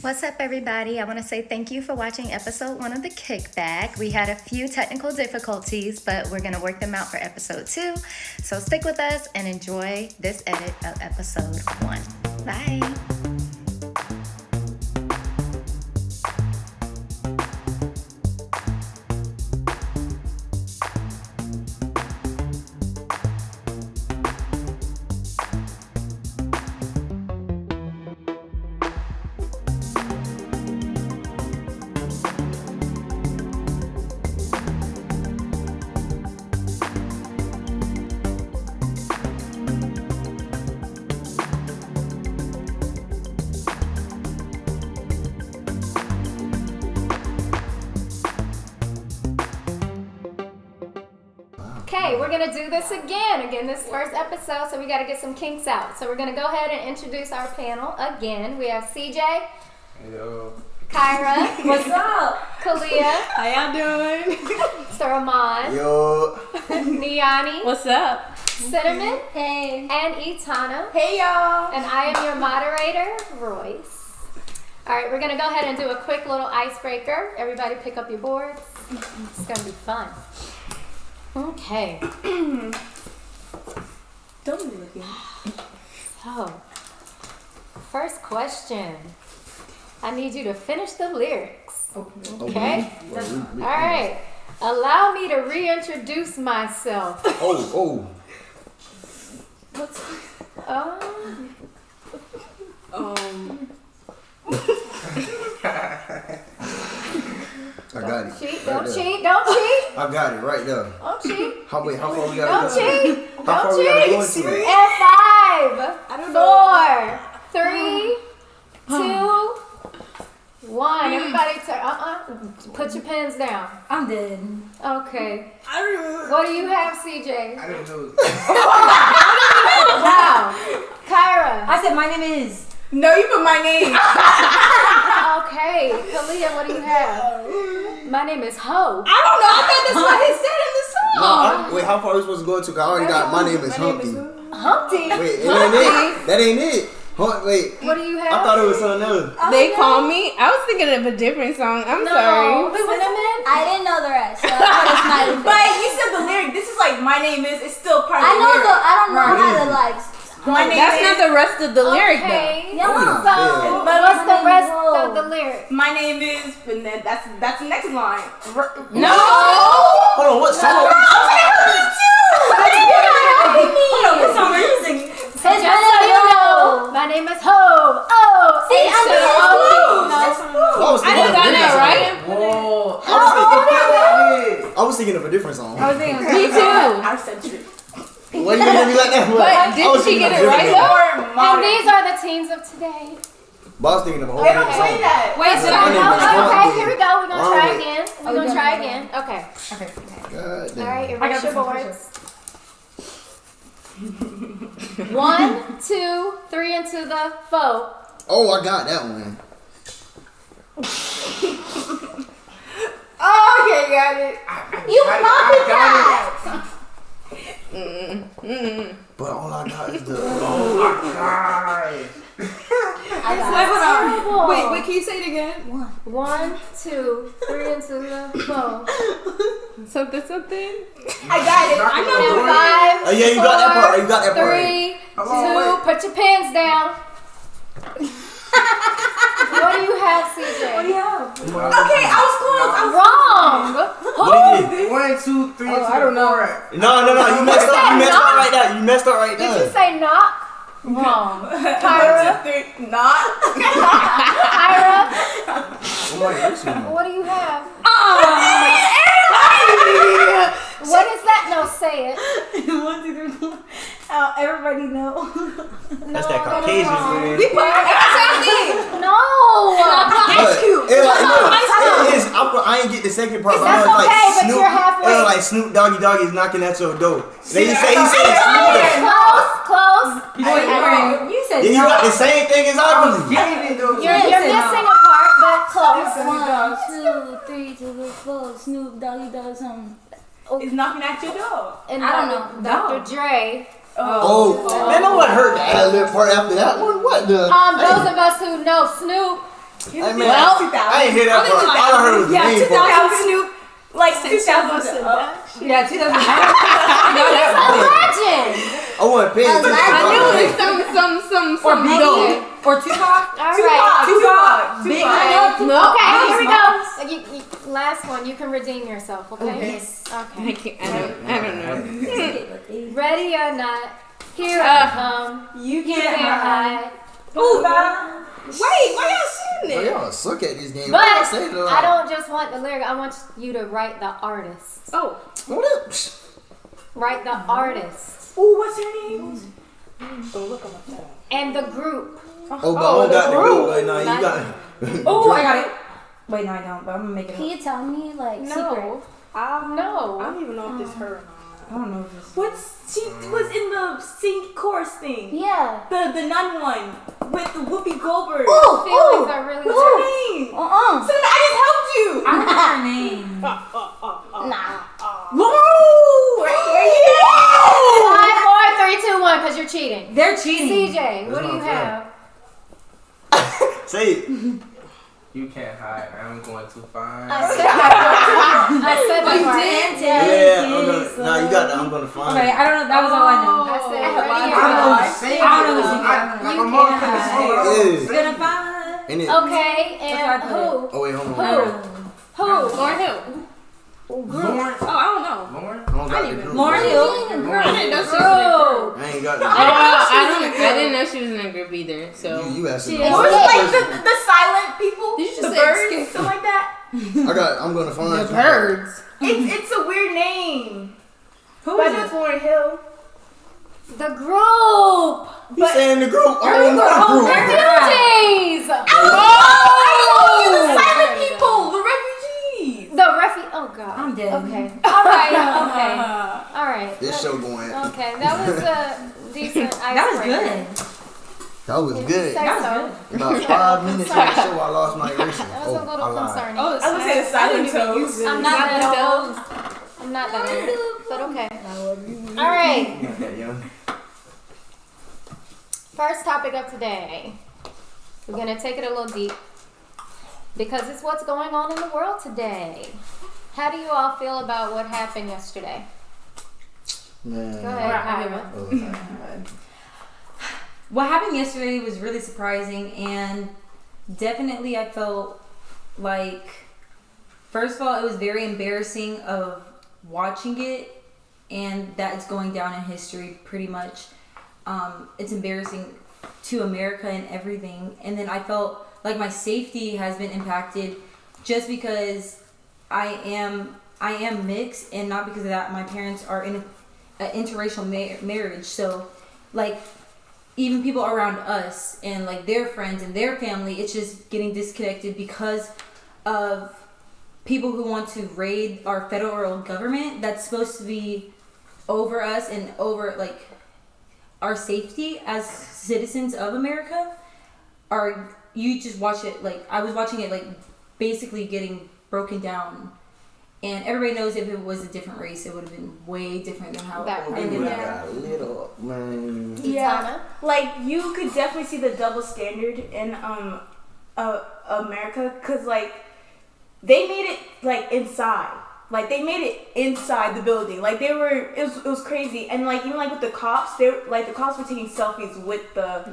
What's up, everybody? I want to say thank you for watching episode 1 of the Kickback. We had a few technical difficulties, but we're going to work them out for episode 2. So stick with us and enjoy this edit of episode 1. Bye. Okay, we're gonna do this again. Again, this first episode, so we gotta get some kinks out. So we're gonna go ahead and introduce our panel again. We have CJ. Yo. Kyra. What's up? Kalia. How y'all doing? Sturman. Yo. Niani. What's up? Cinnamon. Hey. And Etana. Hey y'all. And I am your moderator, Royce. Alright, we're gonna go ahead and do a quick little icebreaker. Everybody pick up your boards. It's gonna be fun. Okay. Don't be looking. So, first question. I need you to finish the lyrics. Okay? All right. Allow me to reintroduce myself. Oh. What's I got it. Cheat, Right don't there. cheat, don't cheat. I got it right there. Don't cheat. How far we Don't gotta go? cheat. How far Don't we gotta go cheat. into it? And 5, 4, 3, 2, 1. Everybody put your pens down. I'm dead. Okay. What do you have, CJ? I didn't know. Wow. Kyra. I said my name is. No, you put my name. Okay. Kalia, what do you have? My name is Ho. I don't know. I thought that's what he said in the song. Wait, how far are we supposed to go into? 'Cause I already got my name is Humpty. Humpty. Wait, it ain't it? That ain't it. Wait. What do you have? I thought it was something else. They call me. I was thinking of a different song. I'm No. sorry. Cinnamon? I didn't know the rest. So I put a smiley face. But you said the lyric. This is like my name is. It's still part of I the know lyric. I don't know how to like. My name That's is. not the rest of the lyric though. Okay. Yeah. So, But what's the rest Whoa. of the lyric? My name is. And then that's the next line. No. Hold on, what song? What song are you singing? So just so you know, my name is Ho. Oh, See, I H-O. I didn't got that right. Whoa. I was thinking of a different song. I was thinking me too. I said you. Why you gonna be like that? But I was didn't she thinking get of it a right different song. though? And these are the teams of today. But I was thinking of a whole They don't different say song. that. Wait, So so my name is Okay, Humpty. here we go. We're gonna try Wrong way. again. We're gonna try again. Okay. God damn. All right, I got erase your this one for boards. 1, 2, 3 into the 4. Oh, I got that one. Oh, okay, got it. You copied that. But all I got is the. Terrible. Wait, can you say it again? 1, 2, 3 into the 4. Something. I got it. I know. And 5. Oh, yeah, you got that part. You got that part. 3, 2. Put your pens down. What do you have, CJ? What do you have? Okay, I was close. Wrong. What did it? 1, 2, 3. I don't know. No. You messed up. You messed up right there. You messed up right Did you there. say knock? Wrong. Kyra. Not. Kyra. Oh, What do you have? What is that? No, say it. 1, 2, 3, 4. Everybody know. that's that Caucasian friend. We put No. I ain't get the second part. That's but I was okay, but Snoop, you're halfway. It was like Snoop Doggy is knocking at your door. Then he said Close. Wait, you said Then you got the same thing as I was. You're missing a part, but close. 1, 2, 3 to the 4. Snoop Doggy does is knocking at your door. And I don't know. Dr. Dre. Oh, man, no one heard the ad lib part after that one. What the? Those of us who know Snoop Hey, man, I ain't hear that part. All I heard was the name part. 2000 Snoop. Like 2000. Yeah, 2000. Imagine. I wasn't paying attention. I knew it was some Or Biggie. Or Tupac. All right. Tupac. Big. Okay, here we go. Last one. You can redeem yourself, okay? Yes. Okay. I don't know. Ready or not, here I come. You Can't can't hide. hide. Ooh. Wait, why y'all singing Oh, it? y'all suck at this game. But Say it I don't just want the lyric. I want you to write the artist. Oh, What up? Write the artist. Ooh, what's her name? And the group. Oh, but I don't got the group right now. You got Oh, I got it. Wait, no, I don't. But I'm gonna make it Can up. you tell me, like, secret? no. I No. don't even know if this her or not. I don't know if this. She was in the sing chorus thing. Yeah. The nun one with the Whoopi Goldberg. Feelings are really What's her name? So I just helped you. I don't know her name. Nah. Whoa! Five, 4, 3, 2, 1, because you're cheating. They're cheating. CJ, what do you have? Say it. You can't hide. I'm going to find. I said that You part. did. Yeah, I'm gonna. Nah, you got that. I'm gonna find. Okay, I don't know. That was all I know. I said I ready don't know or what not. to say. I don't know who's Like You I'm all can't gonna say hide. it. Yeah. Gonna find. Ain't it? Okay, and who? Oh wait, hold on. Who? Lauren Hill. Lauren. Oh, I don't know. Lauren. I don't got the group. Lauren Hill. I didn't know she was in a group. Group. I ain't got the I didn't know she was in a group either. So group. You asking She me. is. What was it like the silent people? Did you just the say birds? escape? Something like that? I'm gonna find the you. birds. It's a weird name. Who But is it's it? Lauren Hill. The group. He saying the group. I don't know the group. Refugees. The silent people. The refugees. The Oh God. I'm dead. Okay. All right. Okay. All right. This show going. Okay, that was a decent icebreaker. That was good. That was good. Say That so. was good. About 5 minutes in the show, I lost my eraser. That was a little I lied. concerning. Oh, I was gonna say the silent toes. I'm not that old. I'm not that old, but okay. All right. Not that young. First topic of today. We're gonna take it a little deep because it's what's going on in the world today. How do you all feel about what happened yesterday? Man. Go ahead, Kyra. Oh, What happened yesterday was really surprising, and definitely I felt like, first of all, it was very embarrassing of watching it, and that it's going down in history pretty much. It's embarrassing to America and everything, and then I felt like my safety has been impacted just because I am mixed, and not because of that. My parents are in an interracial marriage, so like even people around us and like their friends and their family, it's just getting disconnected because of people who want to raid our federal government that's supposed to be over us and over like our safety as citizens of America. You just watch it, like I was watching it like basically getting broken down, and everybody knows if it was a different race it would have been way different than how That it we ended would up. have got a little, man. Yeah, Like you could definitely see the double standard in America, cause like they made it like inside. Like they made it inside the building. Like they were, it was crazy. And like even like with the cops, the cops were taking selfies with the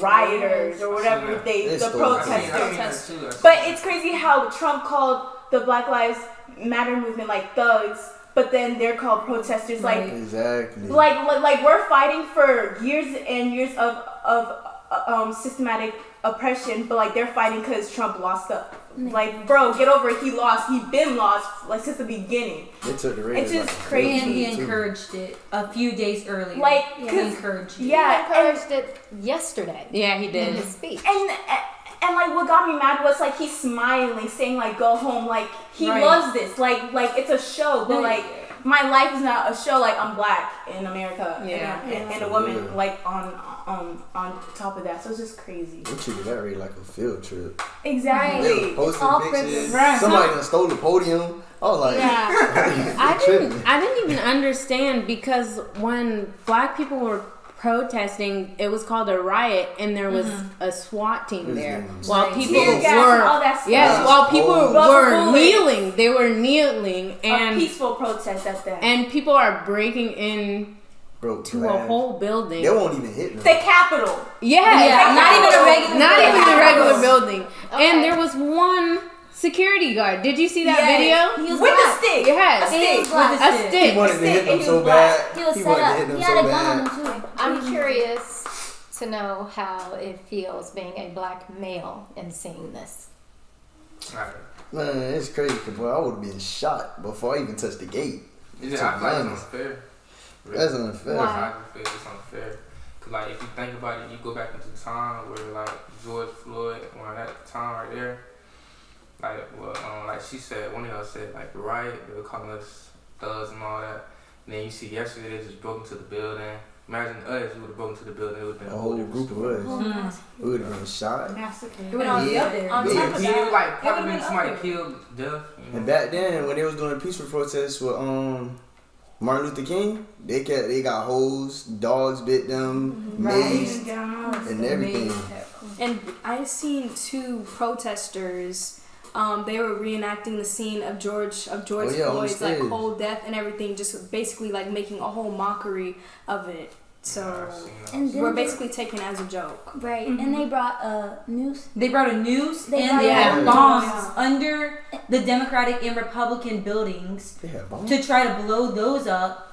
rioters or whatever the protesters. But it's crazy how Trump called the Black Lives Matter movement like thugs, but then they're called protesters. Like Exactly. like we're fighting for years and years of systematic oppression, but like they're fighting because Trump lost up. Like, bro, get over it. He lost. He been lost like since the beginning. They took the raiders. It's just like, crazy. And he encouraged it a few days earlier. Like, he 'cause- encouraged it. Yeah, He encouraged it yesterday Yeah, he in did. his speech. and like what got me mad was like he's smiling, saying like go home, like he Right. loves this, like it's a show, but like my life is not a show. Like I'm black in America, Yeah. and a woman like on top of that, so it's just crazy. They treated that raid like a field trip. Exactly. They was posting all pictures. privilege. Right. Somebody done stole the podium. I was like, Yeah. I didn't even understand because when black people were protesting. It was called a riot, and there was a SWAT team there. While people Tear gas and all that stuff. while people Rubber were bullets. kneeling, they were kneeling, A and peaceful protest at that. and people are breaking in Bro, to a whole building. They won't even hit them. The Capitol. Yeah, not even a regular. not even the regular building. Okay. And there was one security guard. Did you see that video? He was With black. the stick. Yes. A stick. A stick. He wanted to hit them He so was black. bad. He was He set wanted to up. hit them He so had a gun on bad. him too. I'm curious to know how it feels being a black male and seeing this. Right. Man, it's crazy, boy. I would have been shot before I even touched the gate. I feel like it's unfair. That's unfair. Why? I feel it's unfair. Cause like if you think about it, you go back into time where like George Floyd, around that time right there, like she said, one of y'all said like the riot, they were calling us thugs and all that. And then you see yesterday they just broke into the building. Imagine us, we would have broken into the building, it would have been A whole group of us. We would have been shot. It would all be up there. On top of Yeah, that, like probably been been somebody up killed, death. You know? And back then, when they was doing peaceful protests with Martin Luther King, they got hoes, dogs bit them, mazed, and everything. And I seen two protesters. They were reenacting the scene of George Floyd's like stage. whole death and everything, just basically like making a whole mockery of it. So And then we're basically taking it as a joke. right, and they brought a noose. They brought a noose They and brought they had a bombs noose. under the Democratic and Republican buildings They had bombs. to try to blow those up.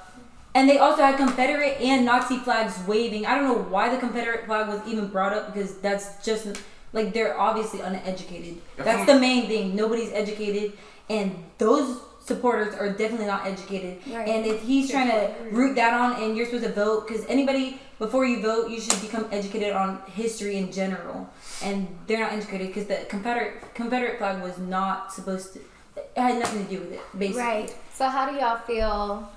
And they also had Confederate and Nazi flags waving. I don't know why the Confederate flag was even brought up because that's just like they're obviously uneducated. That's the main thing. Nobody's educated, and those supporters are definitely not educated. Right. And if he's trying to root that on, and you're supposed to vote, because anybody before you vote, you should become educated on history in general. And they're not educated because the Confederate flag was not supposed to. It had nothing to do with it, basically. Right. So how do y'all feel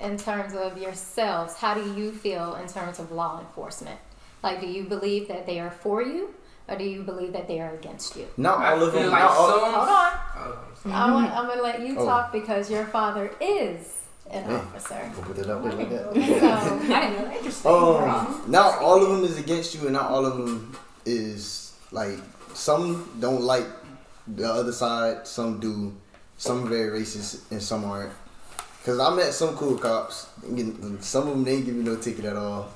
in terms of yourselves? How do you feel in terms of law enforcement? Like, do you believe that they are for you, or do you believe that they are against you? Not I all of feel them. like Not all. Hold on. some. I'm gonna let you Oh. talk because your father is an Yeah. officer. Go put it up there like that. So I didn't know that. Interesting. Not all of them is against you, and not all of them is like. Some don't like the other side. Some do. Some are very racist, and some aren't. Cause I met some cool cops. Some of them they didn't give me no ticket at all.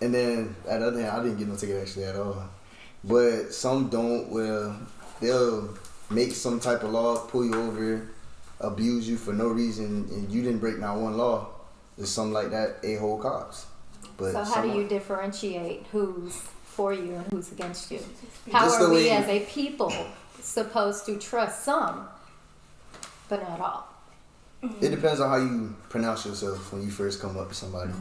And then at the other hand, I didn't get no ticket actually at all. But some don't. Well, they'll make some type of law, pull you over, abuse you for no reason, and you didn't break not one law. There's something like that. A-hole cops. But So how some do you are- differentiate who's for you and who's against you? How Just are the we way- as a people supposed to trust some, but not all? It depends on how you pronounce yourself when you first come up to somebody.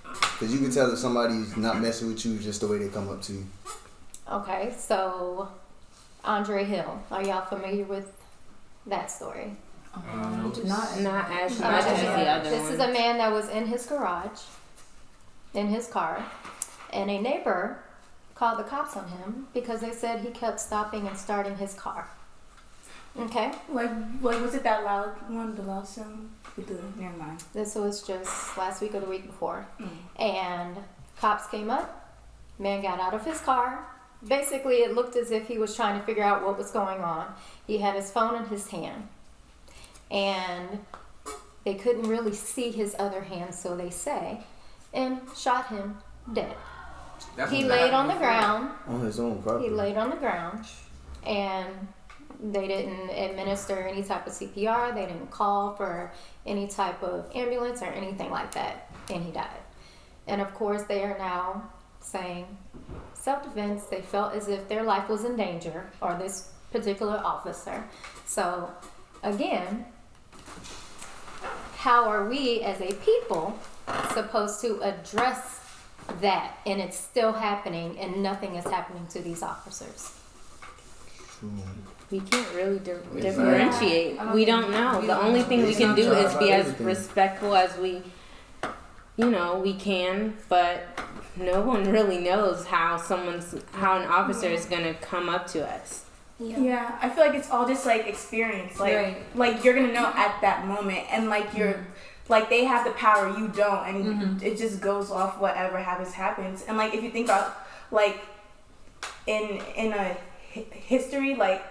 Because you can tell if somebody's not messing with you just the way they come up to you. Okay, so Andre Hill, are y'all familiar with that story? Not as much as the other This one. is a man that was in his garage, in his car, and a neighbor called the cops on him because they said he kept stopping and starting his car. Okay, Like was it that loud one? The loud sound? With the never mind. this was just last week or the week before. And cops came up, man got out of his car. Basically, it looked as if he was trying to figure out what was going on. He had his phone in his hand, and they couldn't really see his other hand, so they say, and shot him dead. He laid on the ground. On his own property. He laid on the ground, and they didn't administer any type of CPR. They didn't call for any type of ambulance or anything like that, and he died. And of course, they are now saying self-defense. They felt as if their life was in danger, or this particular officer. So, again, how are we as a people supposed to address that? And it's still happening, and nothing is happening to these officers. We can't really differentiate. We don't know. The only thing we can do is be as respectful as we can, but no one really knows how an officer is gonna come up to us. Yeah, I feel like it's all just like experience. Like Right. like you're gonna know at that moment, and like like they have the power, you don't, and it just goes off whatever happens. And like if you think about like in a history, like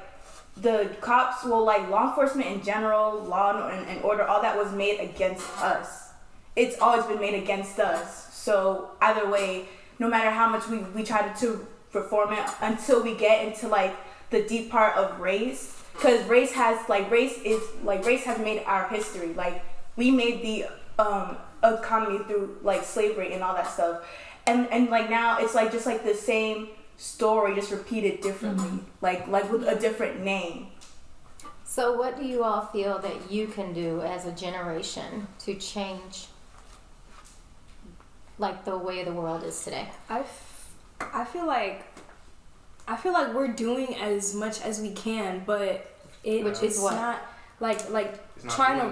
the cops, well, like law enforcement in general, law and order, all that was made against us. It's always been made against us. So either way, no matter how much we try to reform it, until we get into like the deep part of race, because race has made our history. Like we made the economy through like slavery and all that stuff, and like now it's like just like the same story, just repeated differently, like with a different name. So what do you all feel that you can do as a generation to change like the way the world is today? I feel like we're doing as much as we can, but it's what? not like trying to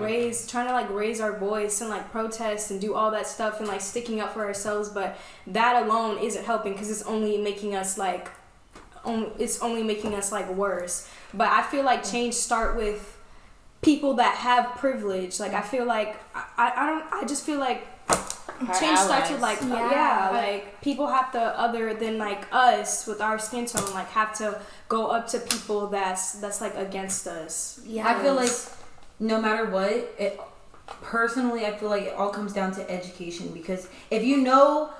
raise our voice and like protest and do all that stuff and like sticking up for ourselves, but that alone isn't helping because it's only making us like worse. But I feel like change start with people that have privilege. Like I feel like I just feel like change starts with like like people have to, other than like us with our skin tone, like have to go up to people that's like against us. Yeah, I feel like no matter what, personally I feel like it all comes down to education, because if you know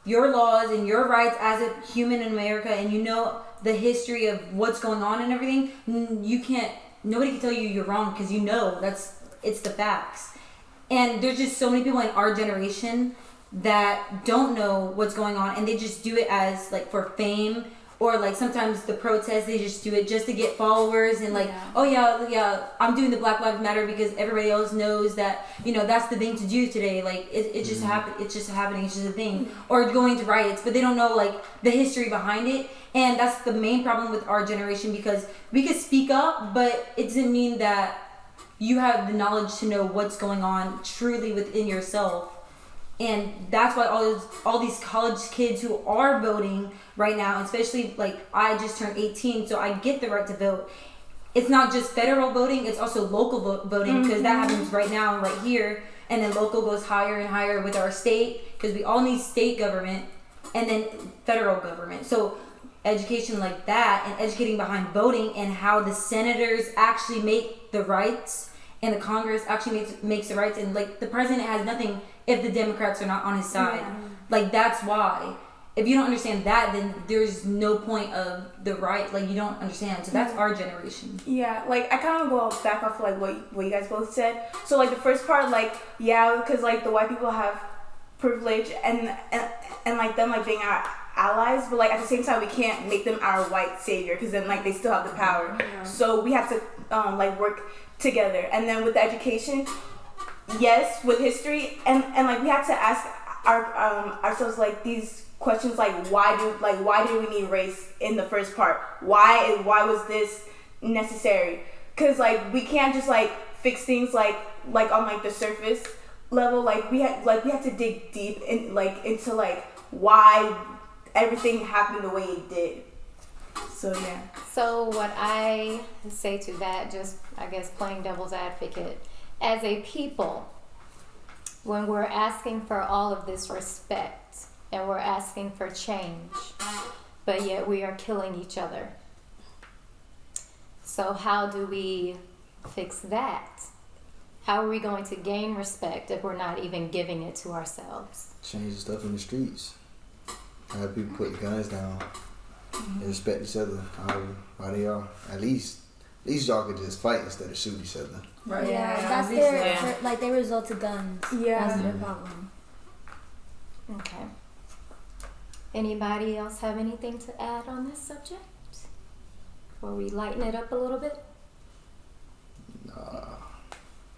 your laws and your rights as a human in America and you know the history of what's going on and everything, nobody can tell you you're wrong, because you know it's the facts. And there's just so many people in our generation that don't know what's going on, and they just do it as like for fame, or like sometimes the protests, they just do it just to get followers and like, oh yeah, I'm doing the Black Lives Matter because everybody else knows that, you know, that's the thing to do today. Like it just happened. It's just happening. It's just a thing. Or going to riots, but they don't know like the history behind it. And that's the main problem with our generation, because we could speak up, but it doesn't mean that you have the knowledge to know what's going on truly within yourself. And that's why all these college kids who are voting right now, especially like I just turned 18, so I get the right to vote. It's not just federal voting, it's also local voting, because that happens right now, right here. And then local goes higher and higher with our state, because we all need state government and then federal government. So education like that, and educating behind voting and how the senators actually make the rights and the Congress actually makes the rights, and like the president has nothing if the Democrats are not on his side. Like that's why. If you don't understand that, then there's no point of the right. Like you don't understand. So that's our generation. Yeah, like I kind of go back off like what you guys both said. So like the first part, like because like the white people have privilege and like them like being our allies, but like at the same time we can't make them our white savior, because then like they still have the power. So we have to like work together. And then with the education, yes, with history, and like we have to ask ourselves like these questions, like why do we need race in the first part? Why was this necessary? Because like we can't just like fix things like on like the surface level. Like we have to dig deep in like into like why everything happened the way it did. So yeah. So what I say to that, just I guess playing devil's advocate, as a people, when we're asking for all of this respect and we're asking for change, but yet we are killing each other. So how do we fix that? How are we going to gain respect if we're not even giving it to ourselves? Change the stuff in the streets. Have people put the guns down and respect each other how they are. At least y'all could just fight instead of shoot each other. Right. Yeah, that's their like they resort to guns. Yeah, that's their problem. Okay. Anybody else have anything to add on this subject before we lighten it up a little bit? Nah.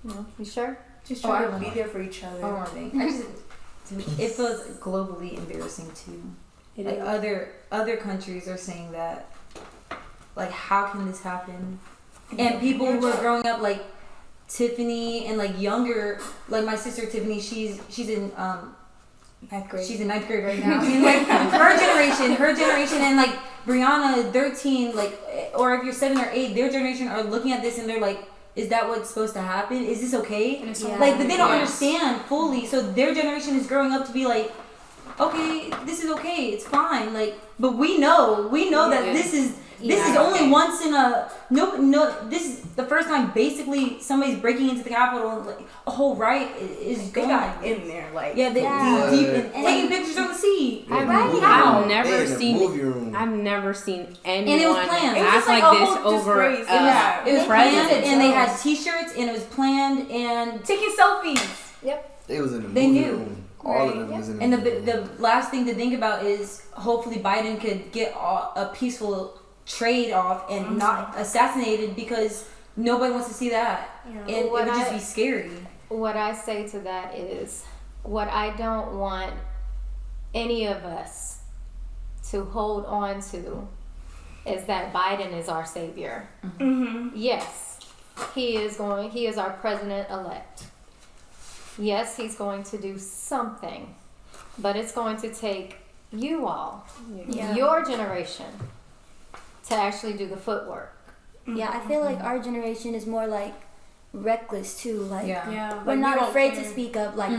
No, you sure? Just try to be there for each other. One more thing. To me, it feels globally embarrassing too. Like other countries are saying that, like, how can this happen? And people who are growing up, like Tiffany and like younger, like my sister Tiffany, she's in ninth grade. She's in ninth grade right now. And like her generation, and like Brianna, 13, like, or if you're 7 or 8, their generation are looking at this and they're like, is that what's supposed to happen? Is this okay? Yeah. Like, but they don't understand fully. So their generation is growing up to be like, okay, this is okay, it's fine. Like, but we know that this is only once in a this is the first time basically somebody's breaking into the Capitol. Like, a whole riot is going. They got in there, like they deep in, taking pictures on the seat. I've never seen anyone and it was planned. act like this over. It was planned, and they had T-shirts, and it was planned, and taking selfies. Yep. They was in the They movie knew. room. All of them was in the and movie room. the last thing to think about is hopefully Biden could get a peaceful trade off and not assassinated, because nobody wants to see that. And it would just be scary. What I say to that is, what I don't want any of us to hold on to is that Biden is our savior. Yes, he is our president-elect. Yes, he's going to do something, but it's going to take you all, your generation, to actually do the footwork. Yeah, I feel like our generation is more like reckless too. Like, we're like, not we afraid to speak up. Like,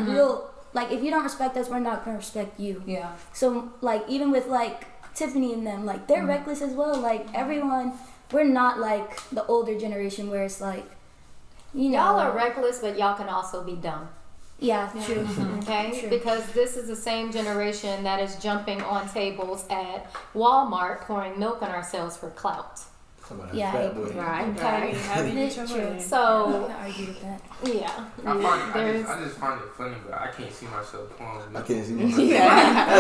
like if you don't respect us, we're not gonna respect you. Yeah. So like even with like Tiffany and them, like they're reckless as well. Like everyone, we're not like the older generation where it's like, you know, Y'all are reckless, but y'all can also be dumb. Yeah, true. Okay? True. Because this is the same generation that is jumping on tables at Walmart pouring milk on ourselves for clout. Yeah, Fat boy. Okay? It's true. So, I can't argue with that. yeah. I just find it funny, but I can't see myself pouring milk. I can't see myself. I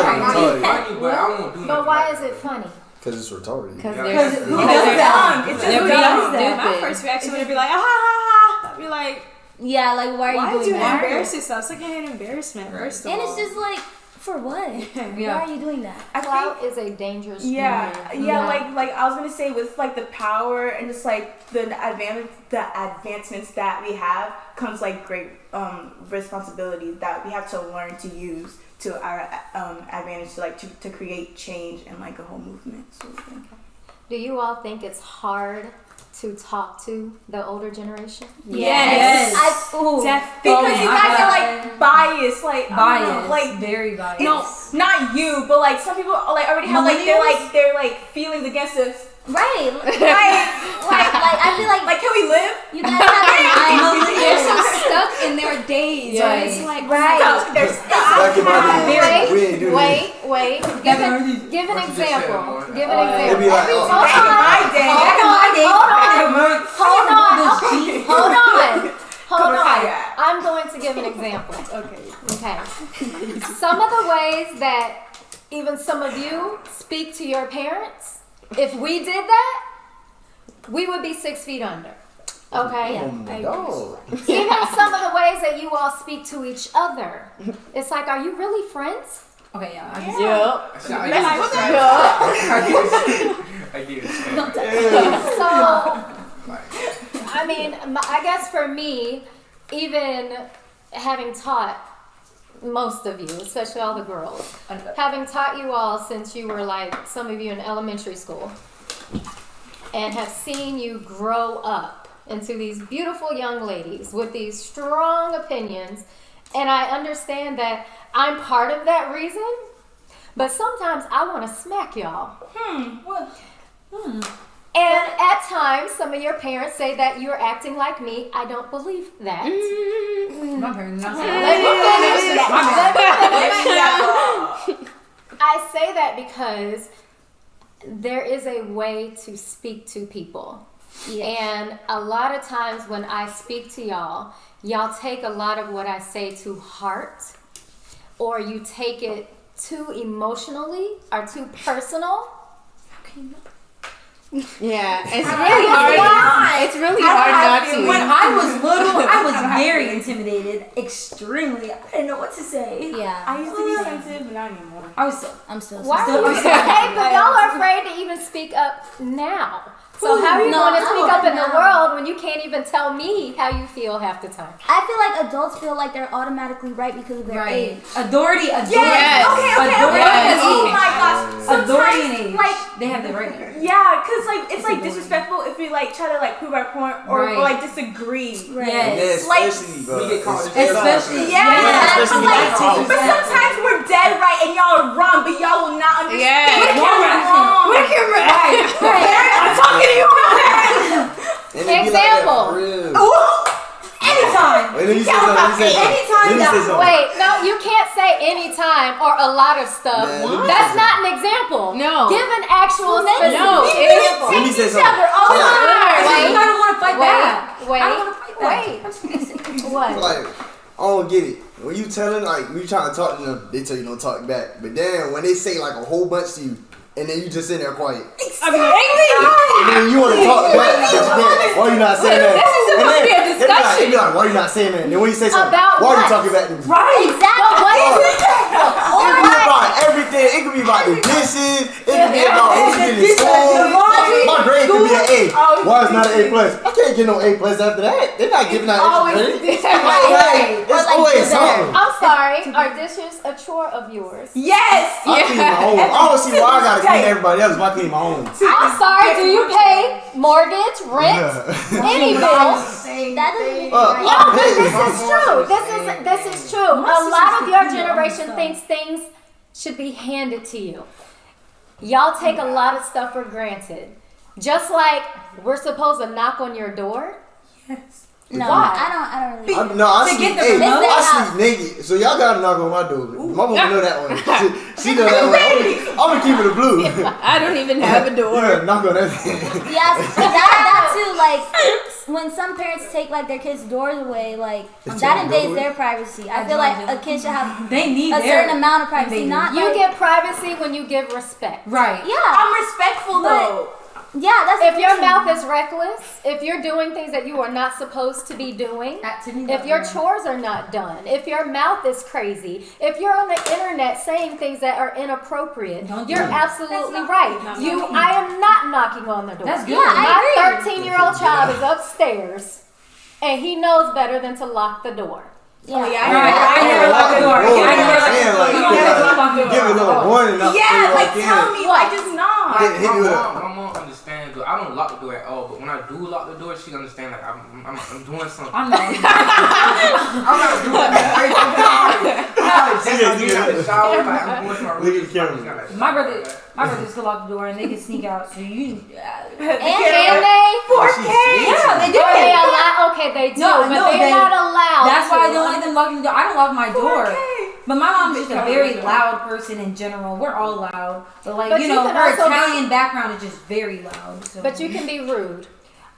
find it funny, but I won't do nothing. But why like is that. it funny? Because it's retarded. Because Who does that? It's just They're who being does that. My first reaction would be like, ah, ha, ha, ha. I'd be like, Yeah, like why are why you did doing you that? embarrass yourself? It's like an embarrassment, first of And all. it's just like, for what? Why are you doing that? Clout is a dangerous Yeah, word. like I was gonna say, with like the power and just like the advancements that we have comes like great responsibility that we have to learn to use to our advantage, to like to create change and like a whole movement. So, Do you all think it's hard to talk to the older generation? Yes. Because you guys are like biased, like like very biased. no, not you, but like some people like already have like their feelings against us. Right. like I feel like can we live? you guys have They're so stuck in their days. Right? It's like, They're stuck. Back in my day, we ain't do this. Wait. Give an example. Give an It'd be example. like, Back in my day. Hold on. I'm going to give an example. Okay. Some of the ways that even some of you speak to your parents, if we did that, we would be 6 feet under. Okay? No. Even some of the ways that you all speak to each other, it's like, are you really friends? Okay, yeah. I get it. So, I mean, I guess for me, even having taught most of you, especially all the girls, having taught you all since you were like, some of you in elementary school, and have seen you grow up into these beautiful young ladies with these strong opinions, and I understand that I'm part of that reason, but sometimes I want to smack y'all. And at times, some of your parents say that you're acting like me. I don't believe that. My parents not Let me finish. I say that because there is a way to speak to people. Yes. And a lot of times when I speak to y'all take a lot of what I say to heart, or you take it too emotionally or too personal. Yeah, it's really hard. It's really hard not to. When I was little, I was very intimidated, extremely. I didn't know what to say. Yeah. I used to be sensitive, but not anymore. I'm still. Why are you okay? But y'all are afraid to even speak up now. So how are you going to speak up in the world when you can't even tell me how you feel half the time? I feel like adults feel like they're automatically right because of their age. Authority. Yes. Okay. Authority and age. Oh my gosh. Authority and age. Like, they have the right. Yeah, because it's like disrespectful if we like try to like prove our point or like disagree. Right. Yes. Like, Especially, bro. We get caught Especially, yeah. Especially Like, when but sometimes we're dead right and y'all are wrong, but y'all will not understand. Yeah. Wrong. I'm talking to you. And it be like that Example. for real. Anytime. Wait, let me say something. Let me say something. Anytime Let me say that- something. Wait, no, you can't say anytime or a lot of stuff. Man, That's not an example. No. Give an actual specific No, example. Let me say something. all the time. Wait. I don't want to fight back. Wait, I don't want to fight back. What? Like, I don't get it. When you telling, like, when you trying to talk to them, they tell you don't talk back. But then when they say like a whole bunch to you, and then you just sit there quiet. And then you want to talk back, but you can't. Why you not saying that? This is supposed to be a discussion. They be like, why you not saying that? And then when you say something, About why you what? talking back to me? Right. Exactly. What is it? It could be about everything. It could be about the dishes. It could be about who did in school. My grade could be an A. Why is not an A plus? I can't get no A plus after that. They're not giving out extra credit. It's always something. I'm sorry. Are dishes a chore of yours? Yes. I clean my own. I don't see why I gotta clean everybody else if I clean my own. I'm sorry. Do you pay mortgage, rent, any bills? That doesn't No, but this is true. This is true. A lot of your generation thinks things should be handed to you. Y'all take a lot of stuff for granted. Just like we're supposed to knock on your door. No, Why? I don't really. I To sleep. get the Hey, remote? I sleep naked, so y'all gotta knock on my door. My mama know that one. She know that one. I'm gonna keep it a blue. I don't even have a door. Yeah, knock on that thing. Yeah, that too. Like when some parents take like their kids' doors away, like that invades their privacy. I feel like a kid should have They need a certain amount of privacy. They Not You like, get privacy when you give respect. Right. yeah, I'm respectful though. yeah. That's If the your thing. mouth is reckless, if you're doing things that you are not supposed to be doing, if your chores are not done, if your mouth is crazy, if you're on the internet saying things that are inappropriate, you're absolutely right. I am not knocking on the door. That's good. My 13-year-old child is upstairs, and he knows better than to lock the door. Yeah. I never lock the door. Give a little warning up. Yeah, like tell me, What? like just not. Hit me with My a. mom understands. I don't lock the door at all, but when I do lock the door, she understands like I'm doing something. I'm not. I'm not doing that. I'm getting out the shower, like I'm going to my room. Look at the camera. Like, My brother still lock the door and they can sneak out. So you. And can they? 4K. Yeah, they do. Are they allowed? Okay, they do, No, but no, they're they- not allowed. That's why I to. don't let them lock the door. I don't lock my door. But my mom's just a very loud person in general. We're all loud. But like, But you you know, can her also Italian background is just very loud. So. But you can be rude.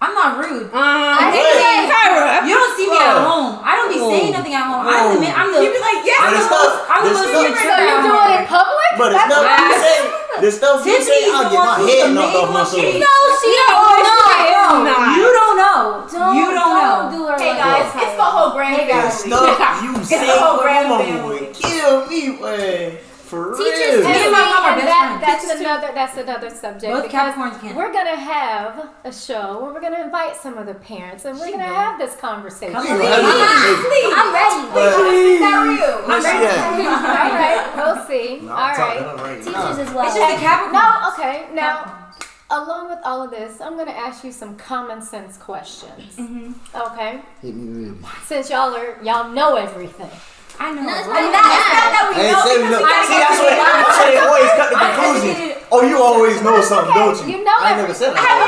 I'm not rude. Kyra. You don't see me at home. I don't be saying nothing at home. I'm the You be like, yes. But it's stuff. I'm the There's most stuff. secret So you at do home. it in public? But it's That's stuff what you I'm say. The stuff you say, I'll get my head knocked off my shoulder. No, she don't know. You don't know. You don't know. do her Hey like guys, that. it's the whole brand The family. stuff you say, the whole Graham mama family. would kill me, man. For Teachers real. Me and my mom are And best that's another subject. Both because Capricorns can. we're gonna have a show where we're gonna invite some of the parents and we're gonna have this conversation. We gonna have this I'm ready. But- Not Where's she at? All right, we'll see. No, All I'm talking right. to her right Teachers now. as well. It's just a Capricorn. No, okay. Now, along with all of this, I'm gonna ask you some common sense questions. Okay. Hit me with it. Since y'all know everything. I know. No, it's And that's not that we I ain't know saying because no. we See, that's why they always cut the conclusion. Oh, you always know something, don't you? You know I ain't never said that. I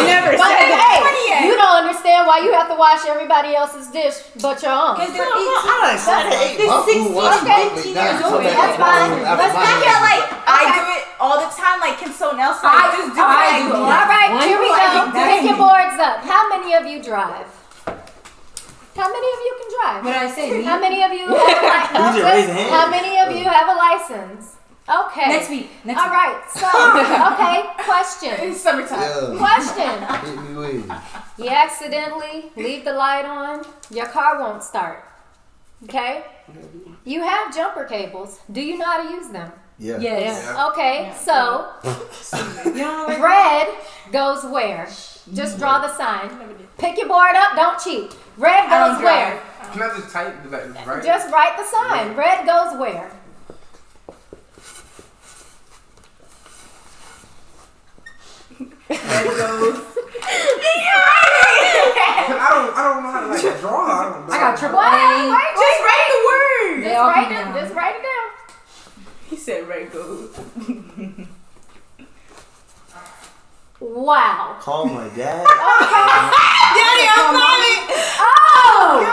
never But said that. hey, you don't understand why you have to wash everybody else's dish but your own. Because they're I done said that. They're My food 16, wasn't okay, broken 18 down. years So old. that- That's fine. after Let's my not get house. like I do it all the time. Like can someone else like just do it? I Like, do. All right, here we go. That's Pick your me. boards up. How many of you drive? How many of you can drive? What did I say? Me? How many of you have a license? You just raise your hand. How many of you have a license? Okay. Next week. Next All week. right. So, okay. Question. it's summertime. Yeah. Question. Hit me with it. You accidentally leave the light on. Your car won't start. Okay. You have jumper cables. Do you know how to use them? Yeah. Yes. Okay. So, You don't know where red goes where? Just draw the sign. Pick your board up. Don't cheat. Red goes where? Can I just type like right? Just write the sign. Red goes where? Red goes. I don't know how to like draw. I got triple A. Just write the word. They all come down. Just write it down. He said red goes. Wow. Call my dad. Daddy, I'm coming. Oh!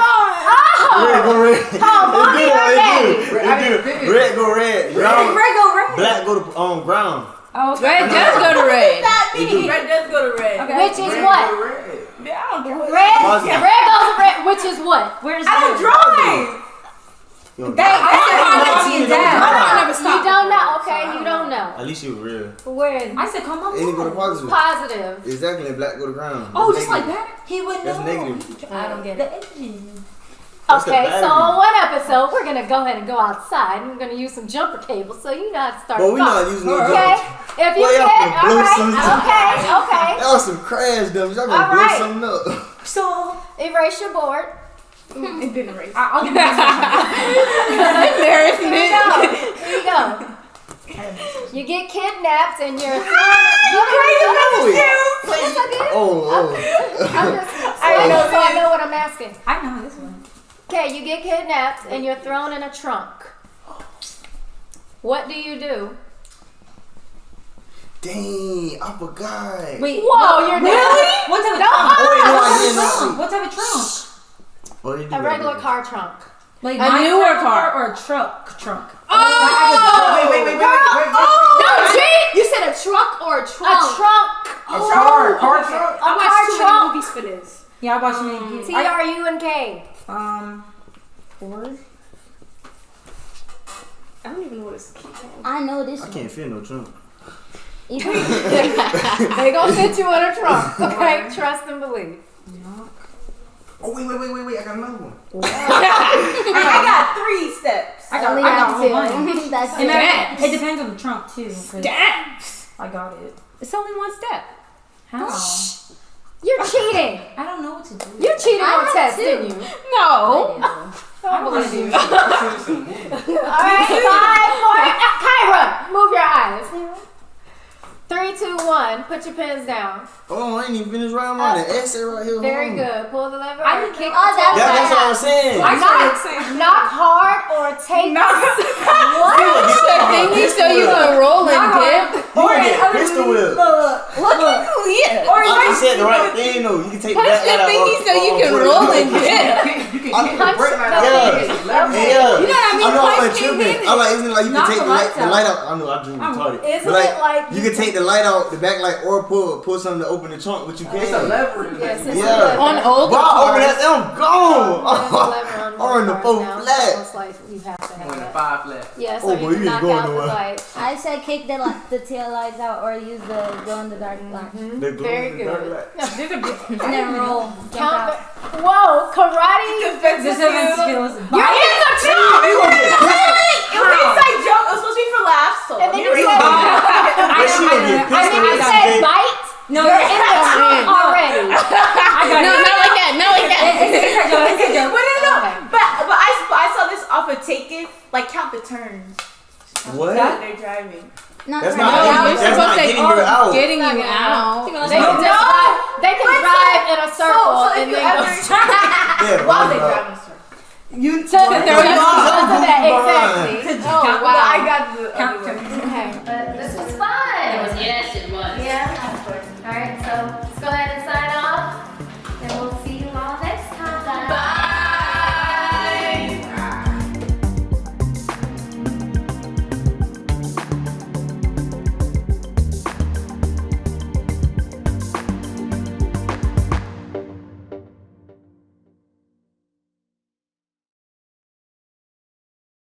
Red go red. Oh, mommy or daddy? Red go red. Brown. Red go red. Black go to brown. Oh, okay. Red does go to red. Red does go to red. Okay. Which is what? Yeah, I don't care. Red. Positive. Red goes to red. Which is what? Where's I don't red? drive. You don't Hey, I said call mommy and dad. I never You stopped. don't know. Okay, you don't know. At least you were real. Where is I said call mom. And it go to positive. positive? Exactly, and black go to ground. Oh, That's just like negative. that? He would That's know. negative. I don't get it. That's the Okay, battery. so on one episode, we're gonna go ahead and go outside, and we're gonna use some jumper cables, so you know how to start. But we a not car. using no Okay, jumper. if you Well, y'all get finna blow all right, something. okay. That was some crash dummies. Y'all All gonna blow right. something up. So Erase your board. It didn't erase. I'll give you this Here you go. You get kidnapped, and you're. You crazy? Yes, I did. Oh. I'm just saying so I know what I'm asking. I know this one. Okay, you get kidnapped and you're thrown in a trunk. What do you do? Dang, I forgot. Wait. Whoa, you're really? What type of trunk? Oh, wait, no, I didn't know. What type of trunk? Oh, they do A that, regular yeah. car trunk. Like A my newer type car. or a trunk? Oh! Wait. Don't cheat! You said a truck or a A trunk? trunk. A car truck. A I car watched too many trunk. movies for this. Yeah, I watched many. Trunk. 4. I don't even know what it's I know this I one. can't feel no trunk. Even They gonna fit you in a trunk. Okay, trust and believe. Oh wait! I got another one. I got 3 steps. I got only one. have two. That's And it. it depends on the trunk too. 'Cause I got it. It's only one step. How? You're cheating. I don't know what to do. You cheated I on know test, too. didn't you? No. I believe you. All right, 5, 4. Kyra, move your eyes. 3, 2, 1. Put your pens down. Oh, I ain't even finished writing mine. The essay right here. Very hold on. good. Pull the lever. I or didn't kick. Oh, that's That's what I was saying. Knock hard or take. What? Thingy so you can roll and dip. You gonna get pistol whipped. Yeah. I said the right thing though. You can take Punch that the out thingy so you can roll and dip. Punch the Yeah. Okay. Yeah. You know what I mean? I know I'm Punch tripping. thing I'm like, isn't it like you can Knock take the the lights light out? I know I drew retarded. Isn't But it like you can take the light out, the back light, or pull something to open the trunk, but you can't. It's a lever. Yes, it's Yeah. a lever. On older Bro, I open cars. that, I'm gone. There's a lever on Or in the cars fourth now. It's flat. almost like you have to have When the that. 5 left. Yeah, so Oh, you boy, can you ain't knock going out the nowhere. light. I said kick the tail lights out or use the glow in the dark light. They go Very in the dark good. light. And then roll. Jump Count out. the, whoa, karate. Defensive skills. Your hands are cheating. You gonna get pistol? It was an inside joke. It was supposed to be for laughs. So And then you But said, she gonna get and pistol then you if she said get- bite. No, You're in the trunk already. I got No, it. not like that. Not like that. It's a joke. It's a joke. Wait, no. Okay. But I saw this off of Taken. Like count the turns. What? They're driving. Not That's right not now. getting- You're that's supposed not to say, getting you out. getting you out. They can drive in a circle So if and you then go ever- straight. Yeah, While they bro. drive in a circle. You took Don't that exactly. Oh But wow. I got the Count other one. turns. Okay, but this was fun. Yes, it was. Yeah. All right, so